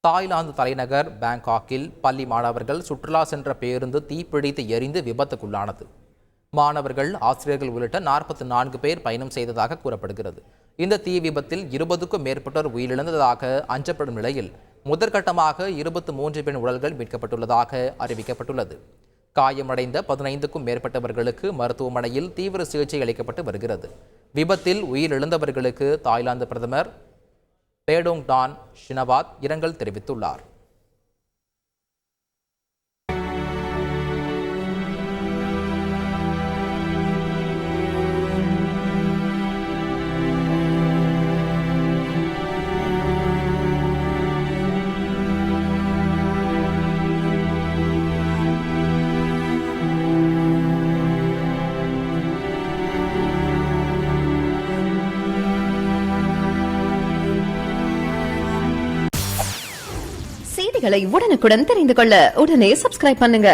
Thailand தலைநகர் பாங்காக்கில் பள்ளி மாணவர்கள் சுற்றுலா சென்ற பேருந்து தீப்பிடித்து எரிந்து விபத்துக்குள்ளானது. மாணவர்கள், ஆசிரியர்கள் உள்ளிட்ட 44 பேர் பயணம் செய்ததாக கூறப்படுகிறது. இந்த தீ விபத்தில் 20க்கும் மேற்பட்டோர் உயிரிழந்ததாக அஞ்சப்படும் நிலையில் முதற்கட்டமாக 23 பெண் உடல்கள் மீட்கப்பட்டுள்ளதாக அறிவிக்கப்பட்டுள்ளது. காயமடைந்த 15க்கும் மேற்பட்டவர்களுக்கு மருத்துவமனையில் தீவிர சிகிச்சை அளிக்கப்பட்டு வருகிறது. விபத்தில் உயிரிழந்தவர்களுக்கு தாய்லாந்து பிரதமர் பேடோங் டான் ஷினவாத் இரங்கல் தெரிவித்துள்ளார். செய்திகளை உடனுக்குடன் தெரிந்து கொள்ள உடனே சப்ஸ்கிரைப் பண்ணுங்க.